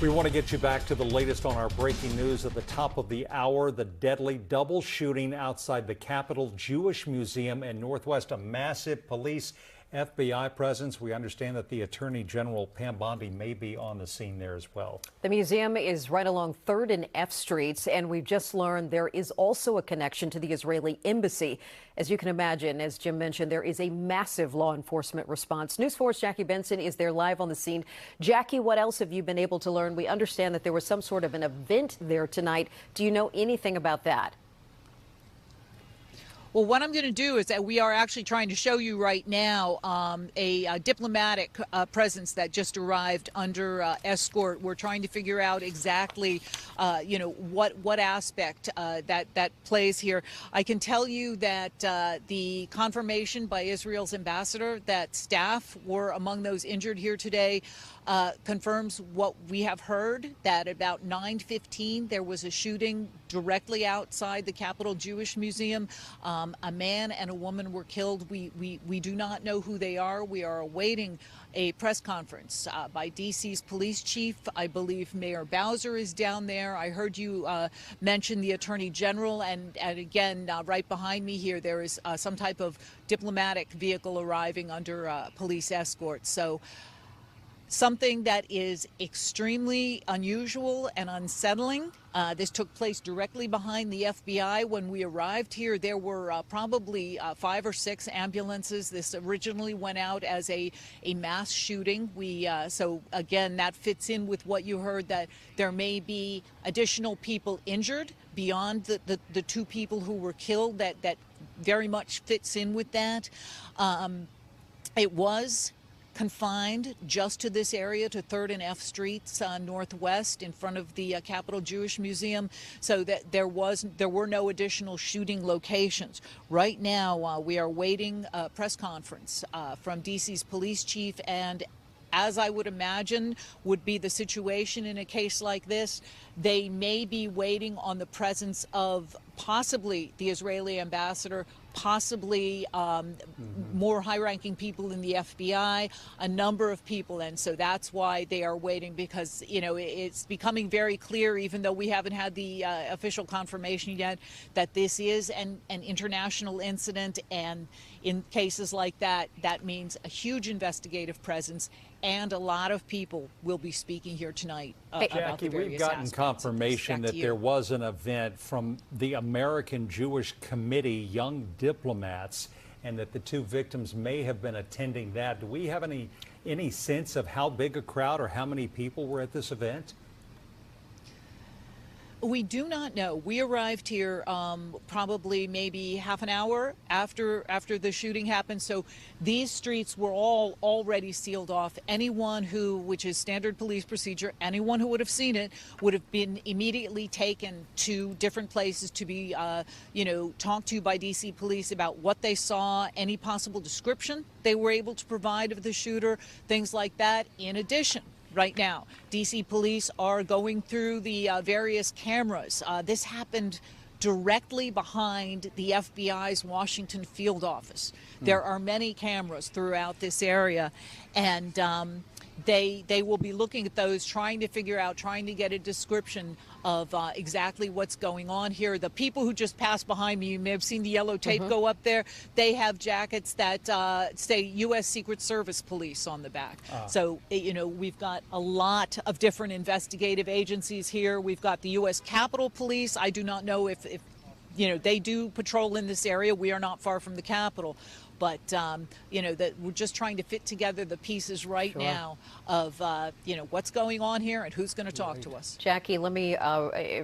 We want to get you back to the latest on our breaking news at the top of the hour. The deadly double shooting outside the Capitol Jewish Museum in Northwest. A massive police FBI presence. We understand that the Attorney General Pam Bondi may be on the scene there as well. The museum is right along 3rd and F Streets, and we've just learned there is also a connection to the Israeli embassy. As you can imagine, as Jim mentioned, there is a massive law enforcement response. News 4's Jackie Benson is there live on the scene. Jackie, what else have you been able to learn? We understand that there was some sort of an event there tonight. Do you know anything about that? Well, what I'm going to do is that we are actually trying to show you right now a diplomatic presence that just arrived under escort. We're trying to figure out exactly, what aspect that plays here. I can tell you that the confirmation by Israel's ambassador that staff were among those injured here today confirms what we have heard, that about 9:15 there was a shooting directly outside the Capitol Jewish Museum. A man and a woman were killed. We do not know who they are. We are awaiting a press conference by D.C.'s police chief. I believe Mayor Bowser is down there. I heard you mention the Attorney General, and again, right behind me here, there is some type of diplomatic vehicle arriving under police escort. So something that is extremely unusual and unsettling. This took place directly behind the FBI. When we arrived here, there were probably 5 or 6 ambulances. This originally went out as a mass shooting. So again, that fits in with what you heard, that there may be additional people injured beyond the 2 people who were killed. That very much fits in with that. It was confined just to this area, to 3rd and F Streets Northwest in front of the Capitol Jewish Museum, so that there were no additional shooting locations. Right now, we are waiting a press conference from D.C.'s police chief, and as I would imagine would be the situation in a case like this, they may be waiting on the presence of possibly the Israeli ambassador, possibly more high-ranking people in the FBI, a number of people. And so that's why they are waiting, because, it's becoming very clear, even though we haven't had the official confirmation yet, that this is an international incident. And in cases like that, that means a huge investigative presence, and a lot of people will be speaking here tonight about Jackie, the various we've gotten aspects confirmation that there was an event from the American Jewish Committee, young diplomats, and that the 2 victims may have been attending that. Do we have any sense of how big a crowd or how many people were at this event? We do not know. We arrived here probably maybe half an hour after the shooting happened. So these streets were all already sealed off. Anyone who, which is standard police procedure, anyone who would have seen it would have been immediately taken to different places to be, talked to by DC police about what they saw, any possible description they were able to provide of the shooter, things like that. In addition, right now, D.C. police are going through the various cameras. This happened directly behind the FBI's Washington field office. There are many cameras throughout this area, and they will be looking at those, trying to figure out, trying to get a description of exactly what's going on here. The people who just passed behind me, you may have seen the yellow tape go up there. They have jackets that say U.S. Secret Service Police on the back. So, we've got a lot of different investigative agencies here. We've got the U.S. Capitol Police. I do not know if they do patrol in this area. We are not far from the Capitol. But, that we're just trying to fit together the pieces right now of, what's going on here and who's going to talk to us. Jackie, let me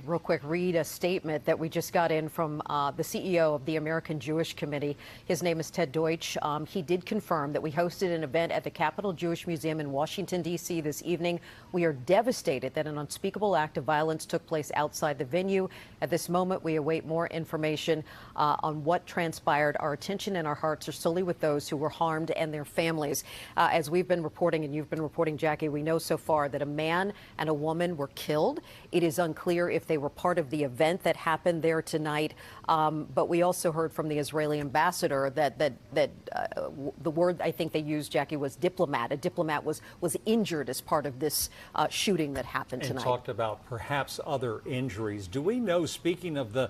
real quick read a statement that we just got in from the CEO of the American Jewish Committee. His name is Ted Deutsch. He did confirm that we hosted an event at the Capitol Jewish Museum in Washington, D.C. this evening. We are devastated that an unspeakable act of violence took place outside the venue. At this moment, we await more information on what transpired. Our attention and our hearts are solely with those who were harmed and their families. As we've been reporting, and you've been reporting, Jackie, we know so far that a man and a woman were killed. It is unclear if they were part of the event that happened there tonight. But we also heard from the Israeli ambassador that the word I think they used, Jackie, was diplomat. A diplomat was injured as part of this shooting that happened tonight. And talked about perhaps other injuries. Do we know, speaking of the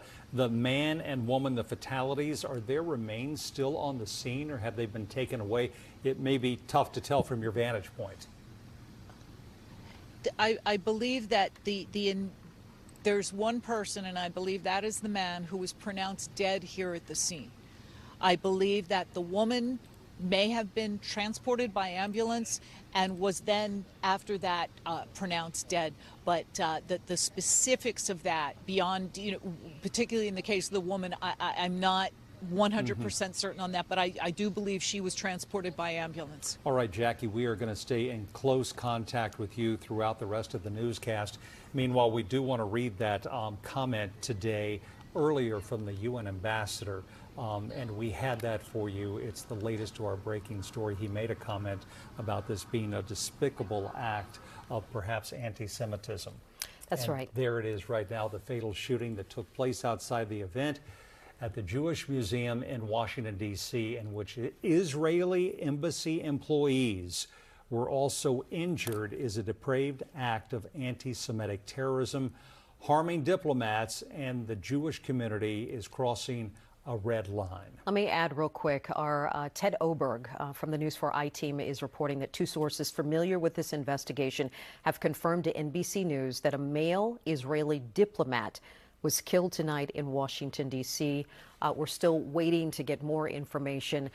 man and woman, the fatalities, are their remains still on the scene or have they been taken away? It may be tough to tell from your vantage point. I believe that there's one person, and I believe that is the man who was pronounced dead here at the scene. I believe that the woman may have been transported by ambulance and was then, after that, pronounced dead. But the specifics of that, beyond, particularly in the case of the woman, I'm not 100% certain on that, but I do believe she was transported by ambulance. All right, Jackie, we are going to stay in close contact with you throughout the rest of the newscast. Meanwhile, we do want to read that comment today earlier from the UN ambassador, and we had that for you. It's the latest to our breaking story. He made a comment about this being a despicable act of perhaps anti-Semitism. That's and right. There it is right now, the fatal shooting that took place outside the event at the Jewish Museum in Washington, D.C., in which Israeli embassy employees were also injured, is a depraved act of anti-Semitic terrorism. Harming diplomats and the Jewish community is crossing a red line. Let me add real quick, our Ted Oberg from the News 4 I team is reporting that two sources familiar with this investigation have confirmed to NBC News that a male Israeli diplomat was killed tonight in Washington, D.C. We're still waiting to get more information.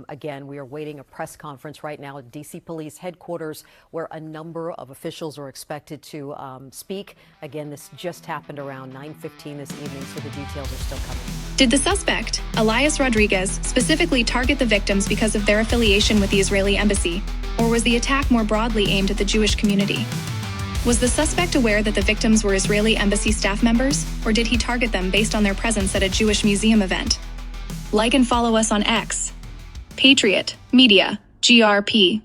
Again, we are waiting a press conference right now at D.C. Police headquarters where a number of officials are expected to speak. Again, this just happened around 9:15 this evening, so the details are still coming. Did the suspect, Elias Rodriguez, specifically target the victims because of their affiliation with the Israeli embassy? Or was the attack more broadly aimed at the Jewish community? Was the suspect aware that the victims were Israeli embassy staff members, or did he target them based on their presence at a Jewish museum event? Like and follow us on X. Patriot Media, GRP.